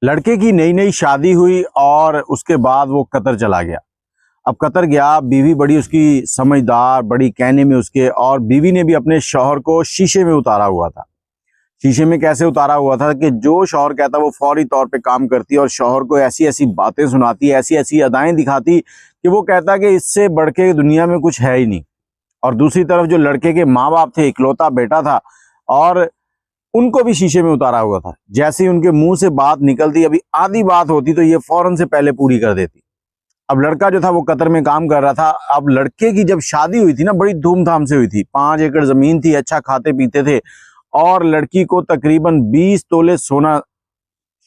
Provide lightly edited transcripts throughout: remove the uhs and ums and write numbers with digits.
लड़के की नई नई शादी हुई और उसके बाद वो कतर चला गया। अब कतर गया, बीवी बड़ी उसकी समझदार, बड़ी कहने में उसके, और बीवी ने भी अपने शौहर को शीशे में उतारा हुआ था। शीशे में कैसे उतारा हुआ था कि जो शौहर कहता वो फौरी तौर पे काम करती और शौहर को ऐसी ऐसी बातें सुनाती, ऐसी ऐसी अदाएं दिखाती कि वो कहता कि इससे बढ़ के दुनिया में कुछ है ही नहीं। और दूसरी तरफ जो लड़के के माँ बाप थे, इकलौता बेटा था, और उनको भी शीशे में उतारा हुआ था। जैसे ही उनके मुंह से बात निकलती, अभी आधी बात होती तो ये फौरन से पहले पूरी कर देती। अब लड़का जो था वो कतर में काम कर रहा था। अब लड़के की जब शादी हुई थी ना, बड़ी धूमधाम से हुई थी। 5 एकड़ जमीन थी, अच्छा खाते पीते थे, और लड़की को तकरीबन 20 तोले सोना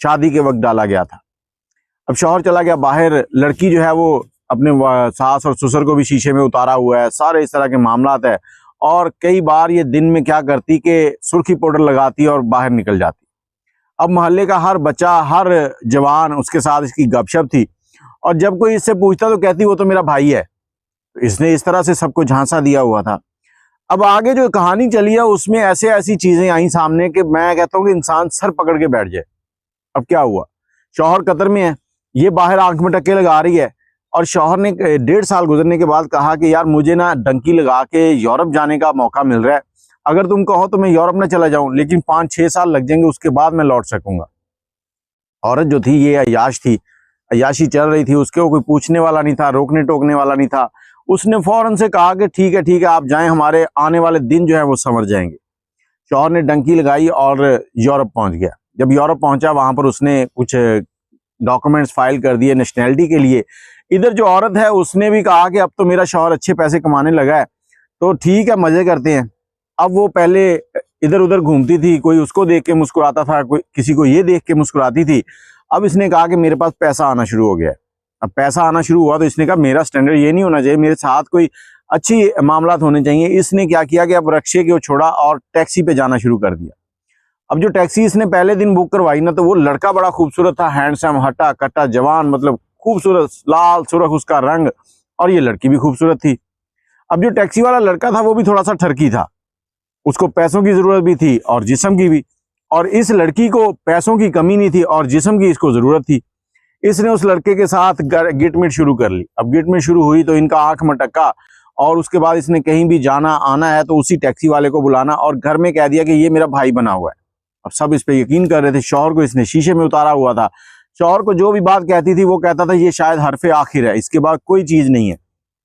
शादी के वक्त डाला गया था। अब शौहर चला गया बाहर, लड़की जो है वो अपने सास और ससुर को भी शीशे में उतारा हुआ है। सारे इस तरह के मामलात है। और कई बार ये दिन में क्या करती कि सुर्खी पाउडर लगाती और बाहर निकल जाती। अब मोहल्ले का हर बच्चा, हर जवान उसके साथ इसकी गपशप थी, और जब कोई इससे पूछता तो कहती वो तो मेरा भाई है। तो इसने इस तरह से सबको झांसा दिया हुआ था। अब आगे जो कहानी चली है उसमें ऐसे ऐसी चीजें आई सामने कि मैं कहता हूँ कि इंसान सर पकड़ के बैठ जाए। अब क्या हुआ, शौहर कतर में है, ये बाहर आंख में टक्के लगा रही है, और शौहर ने 1.5 साल गुजरने के बाद कहा कि यार मुझे ना डंकी लगा के यूरोप जाने का मौका मिल रहा है, अगर तुम कहो तो मैं यूरोप ना चला जाऊं, लेकिन 5-6 साल लग जाएंगे, उसके बाद मैं लौट सकूंगा। औरत जो थी ये अय्याश थी, अय्याशी चल रही थी, उसके कोई पूछने वाला नहीं था, रोकने टोकने वाला नहीं था। उसने फौरन से कहा कि ठीक है आप जाएं, हमारे आने वाले दिन जो है वो संवर जाएंगे। शौहर ने डंकी लगाई और यूरोप पहुंच गया। जब यूरोप पहुंचा, वहां पर उसने कुछ डॉक्यूमेंट्स फाइल कर दिए नेशनैलिटी के लिए। इधर जो औरत है उसने भी कहा कि अब तो मेरा शौहर अच्छे पैसे कमाने लगा है, तो ठीक है मजे करते हैं। अब वो पहले इधर उधर घूमती थी, कोई उसको देख के मुस्कुराता था, कोई किसी को ये देख के मुस्कुराती थी। अब इसने कहा कि मेरे पास पैसा आना शुरू हो गया है। अब पैसा आना शुरू हुआ तो इसने कहा मेरा स्टैंडर्ड ये नहीं होना चाहिए, मेरे साथ कोई अच्छी मामलात होने चाहिए। इसने क्या किया कि अब रक्शे को छोड़ा और टैक्सी पे जाना शुरू कर दिया। अब जो टैक्सी इसने पहले दिन बुक करवाई ना, तो वो लड़का बड़ा खूबसूरत था, हैंडसम, हट्टा कट्टा जवान, मतलब खूबसूरत, लाल सुरख उसका रंग, और ये लड़की भी खूबसूरत थी। अब जो टैक्सी वाला लड़का था वो भी थोड़ा सा ठरकी था, उसको पैसों की जरूरत भी थी और जिस्म की भी, और इस लड़की को पैसों की कमी नहीं थी और जिस्म की इसको जरूरत थी। इसने उस लड़के के साथ गिटमिट शुरू कर ली। अब गिटमिट शुरू हुई तो इनका आंख मटक्का, और उसके बाद इसने कहीं भी जाना आना है तो उसी टैक्सी वाले को बुलाना, और घर में कह दिया कि ये मेरा भाई बना हुआ है। अब सब इस पे यकीन कर रहे थे। शौहर को इसने शीशे में उतारा हुआ था। शौहर को जो भी बात कहती थी वो कहता था ये शायद हरफे आखिर है, इसके बाद कोई चीज नहीं है।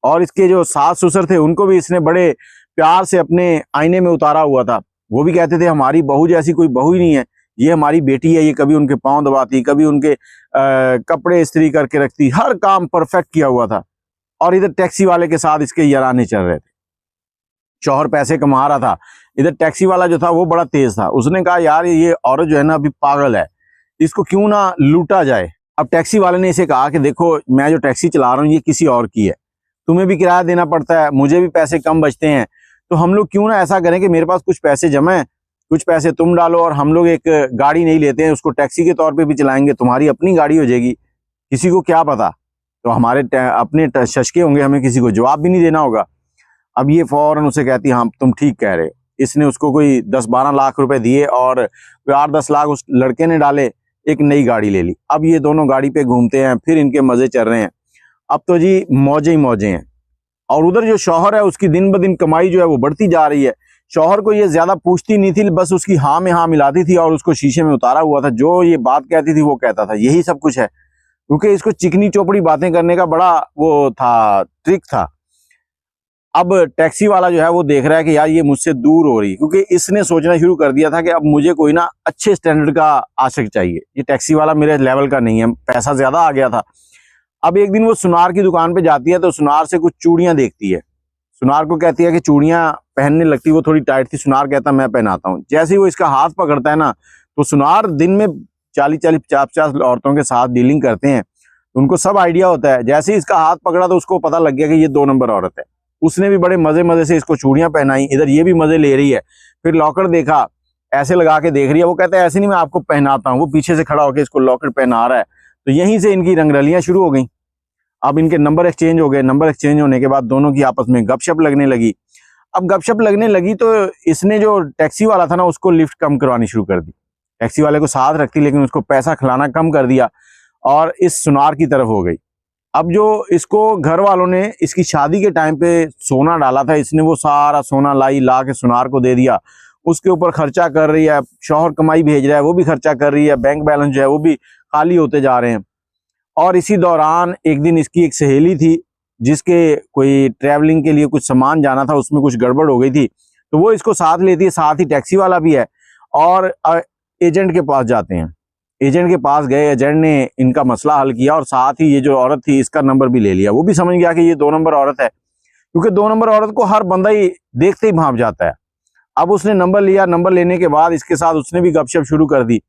और इसके जो सास ससुर थे उनको भी इसने बड़े प्यार से अपने आईने में उतारा हुआ था। वो भी कहते थे हमारी बहू जैसी कोई बहू ही नहीं है, ये हमारी बेटी है, ये कभी उनके पाँव दबाती, कभी उनके कपड़े इस्त्री करके रखती, हर काम परफेक्ट किया हुआ था। और इधर टैक्सी वाले के साथ इसके याराने चल रहे थे। शौहर पैसे कमा रहा था, इधर टैक्सी वाला जो था वो बड़ा तेज था। उसने कहा यार ये औरत जो है ना अभी पागल है, इसको क्यों ना लूटा जाए। अब टैक्सी वाले ने इसे कहा कि देखो मैं जो टैक्सी चला रहा हूँ ये किसी और की है, तुम्हें भी किराया देना पड़ता है, मुझे भी पैसे कम बचते हैं, तो हम लोग क्यों ना ऐसा करें कि मेरे पास कुछ पैसे जमा है, कुछ पैसे तुम डालो, और हम लोग एक गाड़ी नहीं लेते हैं, उसको टैक्सी के तौर पे भी चलाएंगे, तुम्हारी अपनी गाड़ी हो जाएगी, किसी को क्या पता, तो हमारे अपने शशके होंगे, हमें किसी को जवाब भी नहीं देना होगा। अब ये फौरन उसे कहती हाँ तुम ठीक कह रहे हो। इसने उसको कोई 10-12 लाख रुपए दिए और 8-10 लाख उस लड़के ने डाले, एक नई गाड़ी ले ली। अब ये दोनों गाड़ी पे घूमते हैं, फिर इनके मजे चल रहे हैं। अब तो जी मौजे ही मौजे हैं। और उधर जो शौहर है उसकी दिन ब दिन कमाई जो है वो बढ़ती जा रही है। शौहर को ये ज्यादा पूछती नहीं थी, बस उसकी हाँ में हाँ मिलाती थी और उसको शीशे में उतारा हुआ था। जो ये बात कहती थी वो कहता था, यही सब कुछ है। क्योंकि इसको चिकनी चौपड़ी बातें करने का बड़ा वो था, ट्रिक था। अब टैक्सी वाला जो है वो देख रहा है कि यार ये मुझसे दूर हो रही है, क्योंकि इसने सोचना शुरू कर दिया था कि अब मुझे कोई ना अच्छे स्टैंडर्ड का आशिक चाहिए, ये टैक्सी वाला मेरे लेवल का नहीं है, पैसा ज्यादा आ गया था। अब एक दिन वो सुनार की दुकान पे जाती है तो सुनार से कुछ चूड़ियां देखती है। सुनार को कहती है कि चूड़ियां पहनने लगती, वो थोड़ी टाइट थी। सुनार कहता मैं पहनाता हूँ। जैसे ही वो इसका हाथ पकड़ता है ना, तो सुनार दिन में 40-40, 50-50 औरतों के साथ डीलिंग करते हैं, उनको सब आइडिया होता है। जैसे ही इसका हाथ पकड़ा तो उसको पता लग गया कि ये 2 नंबर औरत है। उसने भी बड़े मजे मजे से इसको चूड़ियां पहनाई, इधर ये भी मजे ले रही है। फिर लॉकर देखा, ऐसे लगा के देख रही है। वो कहता है ऐसे नहीं, मैं आपको पहनाता हूँ। वो पीछे से खड़ा होकर इसको लॉकर पहना रहा है। तो यहीं से इनकी रंगरलियां शुरू हो गई। अब इनके नंबर एक्सचेंज हो गए। नंबर एक्सचेंज होने के बाद दोनों की आपस में गपशप लगने लगी। अब गपशप लगने लगी तो इसने जो टैक्सी वाला था ना उसको लिफ्ट कम करवानी शुरू कर दी। टैक्सी वाले को साथ रखती, लेकिन उसको पैसा खिलाना कम कर दिया और इस सुनार की तरफ हो गई। अब जो इसको घर वालों ने इसकी शादी के टाइम पे सोना डाला था, इसने वो सारा सोना ला के सुनार को दे दिया। उसके ऊपर खर्चा कर रही है, शौहर कमाई भेज रहा है, वो भी खर्चा कर रही है, बैंक बैलेंस जो है वो भी खाली होते जा रहे हैं। और इसी दौरान एक दिन इसकी एक सहेली थी जिसके कोई ट्रैवलिंग के लिए कुछ सामान जाना था, उसमें कुछ गड़बड़ हो गई थी, तो वो इसको साथ लेती है, साथ ही टैक्सी वाला भी है और एजेंट के पास जाते हैं। एजेंट के पास गए, एजेंट ने इनका मसला हल किया और साथ ही ये जो औरत थी इसका नंबर भी ले लिया। वो भी समझ गया कि ये 2 नंबर औरत है, क्योंकि 2 नंबर औरत को हर बंदा ही देखते ही भांप जाता है। अब उसने नंबर लिया, नंबर लेने के बाद इसके साथ उसने भी गपशप शुरू कर दी।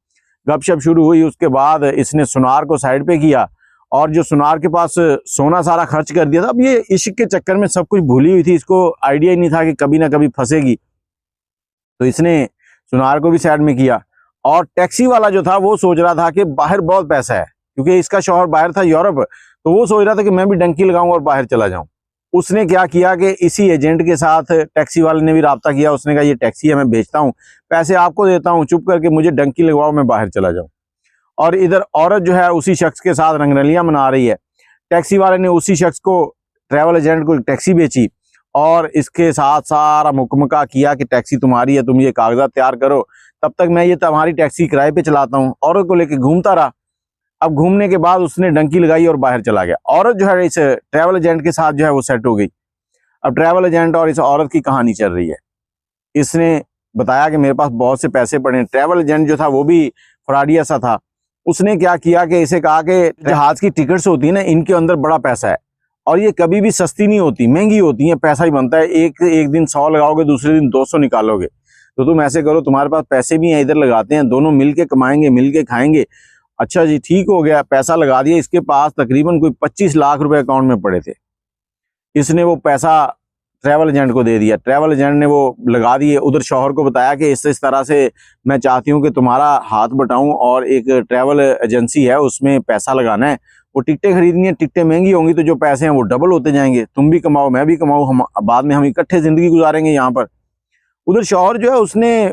गपशप शुरू हुई, उसके बाद इसने सुनार को साइड पे किया और जो सुनार के पास सोना सारा खर्च कर दिया था। अब ये इश्क के चक्कर में सब कुछ भूली हुई थी, इसको आइडिया ही नहीं था कि कभी ना कभी फंसेगी, तो इसने सुनार को भी साइड में किया। और टैक्सी वाला जो था वो सोच रहा था कि बाहर बहुत पैसा है, क्योंकि इसका शौहर बाहर था यूरोप, तो वो सोच रहा था कि मैं भी डंकी लगाऊं और बाहर चला जाऊं। उसने क्या किया कि इसी एजेंट के साथ टैक्सी वाले ने भी राब्ता किया। उसने कहा ये टैक्सी है, मैं बेचता हूँ, पैसे आपको देता हूँ, चुप करके मुझे डंकी लगवाओ, मैं बाहर चला जाऊं। और इधर औरत जो है उसी शख्स के साथ रंगरलियां मना रही है। टैक्सी वाले ने उसी शख्स को, ट्रैवल एजेंट को, टैक्सी बेची और इसके साथ सारा मुकमका किया कि टैक्सी तुम्हारी है, तुम ये कागजात तैयार करो, तब तक मैं ये तुम्हारी टैक्सी किराए पे चलाता हूँ। औरत को लेके घूमता रहा। अब घूमने के बाद उसने डंकी लगाई और बाहर चला गया। औरत जो है इस ट्रैवल एजेंट के साथ जो है वो सेट हो गई। अब ट्रैवल एजेंट और इस औरत की कहानी चल रही है। इसने बताया कि मेरे पास बहुत से पैसे पड़े हैं। ट्रैवल एजेंट जो था वो भी फ्रॉडिया सा था। उसने क्या किया कि इसे कहा कि जहाज की टिकट्स होती है ना, इनके अंदर बड़ा पैसा है और ये कभी भी सस्ती नहीं होती, महंगी होती है, पैसा ही बनता है। एक दिन 100 लगाओगे, दूसरे दिन 200 निकालोगे। तो तुम ऐसे करो, तुम्हारे पास पैसे भी हैं, इधर लगाते हैं, दोनों मिलके कमाएंगे, मिलके खाएंगे। अच्छा जी, ठीक हो गया, पैसा लगा दिया। इसके पास तकरीबन कोई 25 लाख रुपए अकाउंट में पड़े थे। इसने वो पैसा ट्रैवल एजेंट को दे दिया। ट्रैवल एजेंट ने वो लगा दिए। उधर शौहर को बताया कि इस तरह से मैं चाहती हूँ कि तुम्हारा हाथ बटाऊं और एक ट्रैवल एजेंसी है, उसमें पैसा लगाना है, वो टिकटें खरीदनी है, टिकटें महंगी होंगी तो जो पैसे हैं वो डबल होते जाएंगे, तुम भी कमाओ मैं भी कमाऊँ, हम बाद में हम इकट्ठे जिंदगी गुजारेंगे यहाँ पर। उधर शौहर जो है उसने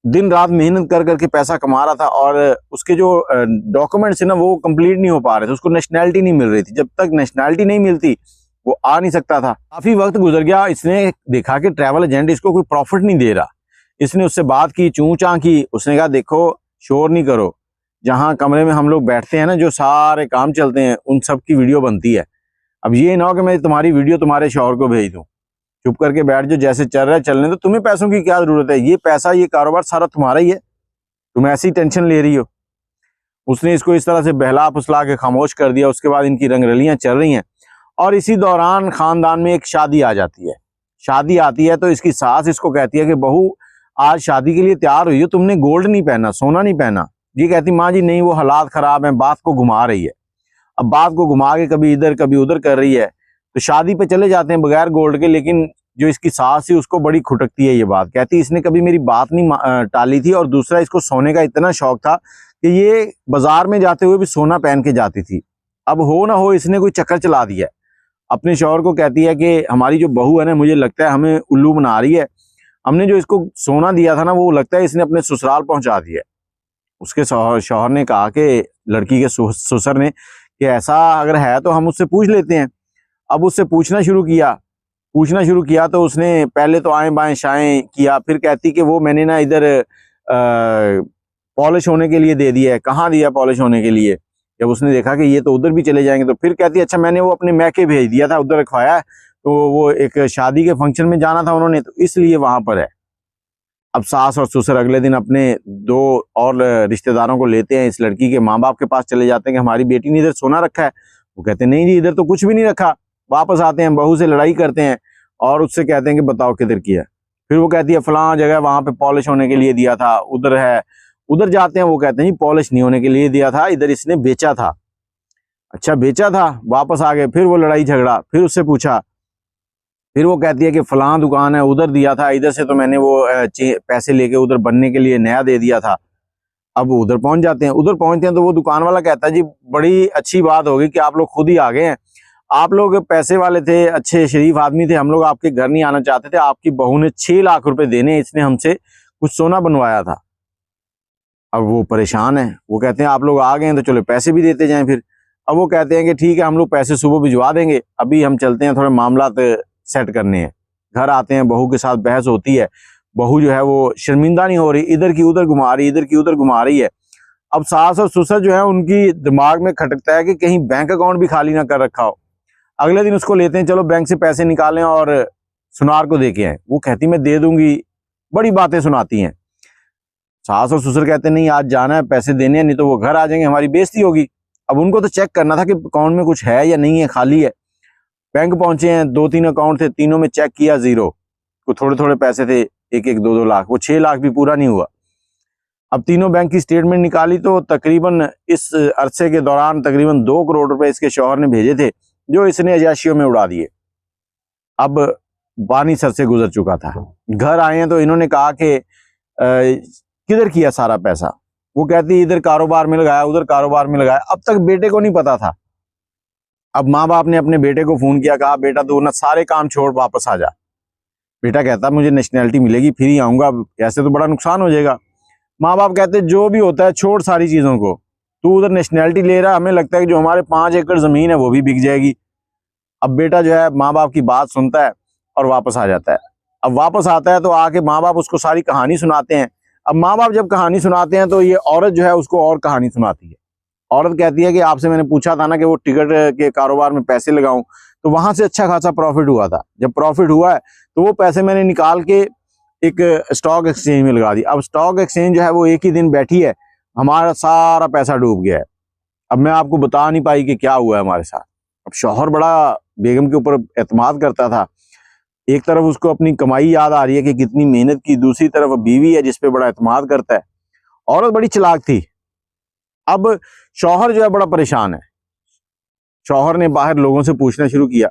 दिन रात मेहनत कर करके पैसा कमा रहा था और उसके जो डॉक्यूमेंट्स है ना वो कंप्लीट नहीं हो पा रहे थे, उसको नेशनैलिटी नहीं मिल रही थी। जब तक नेशनैलिटी नहीं मिलती वो आ नहीं सकता था। काफी वक्त गुजर गया, इसने देखा कि ट्रैवल एजेंट इसको कोई प्रॉफिट नहीं दे रहा। इसने उससे बात की, चूं चां की। उसने कहा देखो शोर नहीं करो, जहां कमरे में हम लोग बैठते हैं ना, जो सारे काम चलते हैं उन सब की वीडियो बनती है। अब ये ना हो कि मैं तुम्हारी वीडियो तुम्हारे शौहर को भेज दूं, चुप करके बैठ जो, जैसे चल रहा है चलने दो, तुम्हें पैसों की क्या जरूरत है, ये पैसा ये कारोबार सारा तुम्हारा ही है, तुम ऐसी टेंशन ले रही हो। उसने इसको इस तरह से बहला फुसला के खामोश कर दिया। उसके बाद इनकी रंगरलियां चल रही हैं और इसी दौरान खानदान में एक शादी आ जाती है। शादी आती है तो इसकी सास इसको कहती है कि बहू आज शादी के लिए तैयार हुई हो, तुमने गोल्ड नहीं पहना, सोना नहीं पहना। ये कहती माँ जी नहीं, वो हालात खराब हैं, बात को घुमा रही है। अब बात को घुमा के कभी इधर कभी उधर कर रही है। तो शादी पे चले जाते हैं बगैर गोल्ड के, लेकिन जो इसकी सास थी उसको बड़ी खुटकती है ये बात। कहती इसने कभी मेरी बात नहीं टाली थी और दूसरा इसको सोने का इतना शौक था कि ये बाजार में जाते हुए भी सोना पहन के जाती थी। अब हो ना हो इसने कोई चक्कर चला दिया। अपने शौहर को कहती है कि हमारी जो बहू है ना, मुझे लगता है हमें उल्लू बना रही है, हमने जो इसको सोना दिया था ना वो लगता है इसने अपने ससुराल पहुंचा दिया। उसके शौहर ने कहा कि लड़की के ससुर ने कि ऐसा अगर है तो हम उससे पूछ लेते हैं। अब उससे पूछना शुरू किया तो उसने पहले तो आए बाएं शाएं किया, फिर कहती कि वो मैंने ना इधर पॉलिश होने के लिए दे दिया है। कहाँ दिया पॉलिश होने के लिए? जब उसने देखा कि ये तो उधर भी चले जाएंगे तो फिर कहती है अच्छा मैंने वो अपने मैके भेज दिया था, उधर रखवाया है, तो वो एक शादी के फंक्शन में जाना था उन्होंने, तो इसलिए वहां पर है। अब सास और ससुर अगले दिन अपने 2 और रिश्तेदारों को लेते हैं, इस लड़की के माँ बाप के पास चले जाते हैं कि हमारी बेटी ने इधर सोना रखा है। वो कहते हैं नहीं जी इधर तो कुछ भी नहीं रखा। वापस आते हैं, बहू से लड़ाई करते हैं और उससे कहते हैं कि बताओ किधर किया। फिर वो कहती है फलां जगह वहां पे पॉलिश होने के लिए दिया था, उधर है। उधर जाते हैं, वो कहते हैं पॉलिश नहीं होने के लिए दिया था, इधर इसने बेचा था। अच्छा बेचा था, वापस आ गए, फिर वो लड़ाई झगड़ा, फिर उससे पूछा, फिर वो कहती है कि फलां दुकान है उधर दिया था, इधर से तो मैंने वो पैसे लेके उधर बनने के लिए नया दे दिया था। अब उधर पहुंच जाते हैं, उधर पहुंचते हैं तो वो दुकान वाला कहता है जी बड़ी अच्छी बात होगी कि आप लोग खुद ही आ गए हैं, आप लोग पैसे वाले थे, अच्छे शरीफ आदमी थे, हम लोग आपके घर नहीं आना चाहते थे, आपकी बहू ने 6 लाख रुपए देने, इसने हमसे कुछ सोना बनवाया था। अब वो परेशान है, वो कहते हैं आप लोग आ गए हैं तो चलो पैसे भी देते जाएं फिर। अब वो कहते हैं कि ठीक है हम लोग पैसे सुबह भिजवा देंगे, अभी हम चलते हैं थोड़े मामला सेट करने हैं। घर आते हैं, बहू के साथ बहस होती है। बहू जो है वो शर्मिंदा नहीं हो रही, इधर की उधर घुमा रही, इधर की उधर घुमा रही है। अब सास और ससुर जो है उनकी दिमाग में खटकता है कि कहीं बैंक अकाउंट भी खाली ना कर रखा हो। अगले दिन उसको लेते हैं, चलो बैंक से पैसे निकालें और सुनार को दे के आए। वो कहती मैं दे दूंगी, बड़ी बातें सुनाती हैं। सास और ससुर कहते नहीं आज जाना है, पैसे देने हैं, नहीं तो वो घर आ जाएंगे, हमारी बेइज्जती होगी। अब उनको तो चेक करना था कि अकाउंट में कुछ है या नहीं है, खाली है। बैंक पहुंचे हैं, 2-3 अकाउंट थे, तीनों में चेक किया, जीरो। कुछ थोड़े थोड़े पैसे थे, 1-1, 2-2 लाख, वो 6 लाख भी पूरा नहीं हुआ। अब तीनों बैंक की स्टेटमेंट निकाली तो तकरीबन इस अरसे के दौरान तकरीबन 2 करोड़ रुपए इसके शौहर ने भेजे थे, जो इसने अयाशियों में उड़ा दिए। अब पानी सर से गुजर चुका था। घर आए हैं तो इन्होंने कहा कि किधर किया सारा पैसा। वो कहती इधर कारोबार में लगाया, उधर कारोबार में लगाया। अब तक बेटे को नहीं पता था। अब माँ बाप ने अपने बेटे को फोन किया, कहा बेटा तू ना सारे काम छोड़ वापस आ जा। बेटा कहता मुझे नेशनैलिटी मिलेगी फिर ही आऊंगा, ऐसे तो बड़ा नुकसान हो जाएगा। माँ बाप कहते जो भी होता है छोड़ सारी चीजों को, तू उधर नेशनैलिटी ले रहा, हमें लगता है कि जो हमारे 5 एकड़ जमीन है वो भी बिक जाएगी। अब बेटा जो है माँ बाप की बात सुनता है और वापस आ जाता है। अब वापस आता है तो आके माँ बाप उसको सारी कहानी सुनाते हैं। अब माँ बाप जब कहानी सुनाते हैं तो ये औरत जो है उसको और कहानी सुनाती है। औरत कहती है कि आपसे मैंने पूछा था ना कि वो टिकट के कारोबार में पैसे लगाऊं, तो वहां से अच्छा खासा प्रॉफिट हुआ था। जब प्रॉफिट हुआ है तो वो पैसे मैंने निकाल के एक स्टॉक एक्सचेंज में लगा दी। अब स्टॉक एक्सचेंज जो है वो एक ही दिन बैठी है, हमारा सारा पैसा डूब गया है। अब मैं आपको बता नहीं पाई कि क्या हुआ है हमारे साथ। अब शौहर बड़ा बेगम के ऊपर एतमाद करता था। एक तरफ उसको अपनी कमाई याद आ रही है कि कितनी मेहनत की, दूसरी तरफ बीवी है जिसपे बड़ा एतमाद करता है। औरत बड़ी चालाक थी। अब शौहर जो है बड़ा परेशान है। शौहर ने बाहर लोगों से पूछना शुरू किया।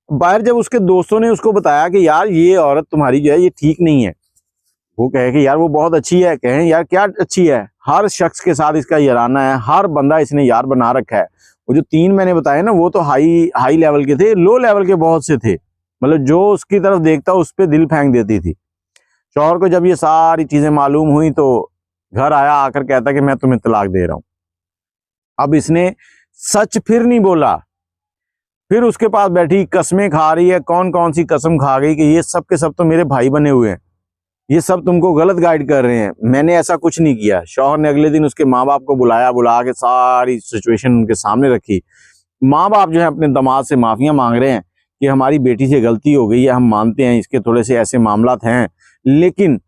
बाहर जब उसके दोस्तों ने उसको बताया कि यार ये औरत तुम्हारी जो है ये ठीक नहीं है, वो कहे कि यार वो बहुत अच्छी है। कहें यार क्या अच्छी है, हर शख्स के साथ इसका याराना है, हर बंदा इसने यार बना रखा है। वो जो 3 मैंने बताए ना वो तो हाई लेवल के थे, लो लेवल के बहुत से थे। मतलब जो उसकी तरफ देखता उस पर दिल फेंक देती थी। शौहर को जब ये सारी चीजें मालूम हुई तो घर आया, आकर कहता कि मैं तुम्हें तलाक दे रहा हूं। अब इसने सच फिर नहीं बोला, फिर उसके पास बैठी कसमें खा रही है। कौन कौन सी कसम खा गई कि ये सब के सब तो मेरे भाई बने हुए हैं, ये सब तुमको गलत गाइड कर रहे हैं, मैंने ऐसा कुछ नहीं किया। शौहर ने अगले दिन उसके माँ बाप को बुलाया, बुला के सारी सिचुएशन उनके सामने रखी। माँ बाप जो है अपने दामाद से माफिया मांग रहे हैं कि हमारी बेटी से गलती हो गई है, हम मानते हैं इसके थोड़े से ऐसे मामलात हैं, लेकिन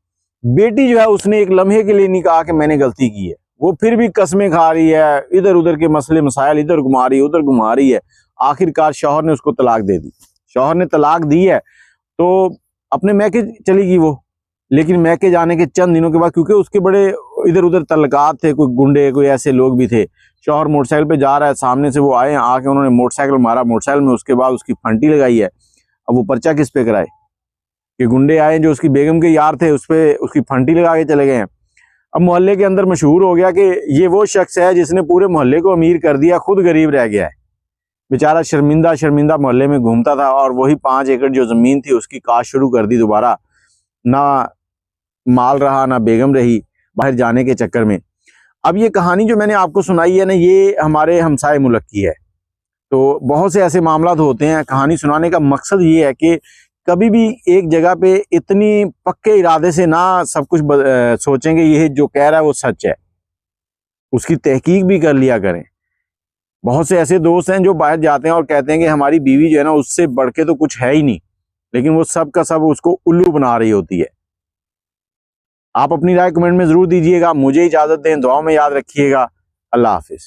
बेटी जो है उसने एक लम्हे के लिए नहीं कहा कि मैंने गलती की है। वो फिर भी कसमें खा रही है, इधर उधर के मसले मसाइल इधर घुमा रही है, उधर घुमा रही है। आखिरकार शौहर ने उसको तलाक दे दी। शौहर ने तलाक दी है तो अपने मैके चली गई वो। लेकिन मैके जाने के चंद दिनों के बाद, क्योंकि उसके बड़े इधर उधर तल्लकात थे, कोई गुंडे कोई ऐसे लोग भी थे। शौहर मोटरसाइकिल पे जा रहा है, सामने से वो आए, आके उन्होंने मोटरसाइकिल मारा मोटरसाइकिल में, उसके बाद उसकी फंटी लगाई है। अब वो पर्चा किस पे कराए कि गुंडे आए जो उसकी बेगम के यार थे उस पे उसकी फंटी लगा के चले गए हैं। अब मोहल्ले के अंदर मशहूर हो गया कि ये वो शख्स है जिसने पूरे मोहल्ले को अमीर कर दिया, खुद गरीब रह गया है। बेचारा शर्मिंदा शर्मिंदा मोहल्ले में घूमता था और वही 5 एकड़ जो जमीन थी उसकी काश शुरू कर दी दोबारा। ना माल रहा ना बेगम रही बाहर जाने के चक्कर में। अब ये कहानी जो मैंने आपको सुनाई है ना, ये हमारे हमसाए मुल्क की है। तो बहुत से ऐसे मामला होते हैं। कहानी सुनाने का मकसद ये है कि कभी भी एक जगह पे इतनी पक्के इरादे से ना सब कुछ सोचेंगे ये जो कह रहा है वो सच है, उसकी तहकीक भी कर लिया करें। बहुत से ऐसे दोस्त हैं जो बाहर जाते हैं और कहते हैं कि हमारी बीवी जो है ना उससे बढ़ के तो कुछ है ही नहीं, लेकिन वो सब का सब उसको उल्लू बना रही होती है। आप अपनी राय कमेंट में जरूर दीजिएगा। मुझे इजाजत दें, दुआओं में याद रखिएगा। अल्लाह हाफिज।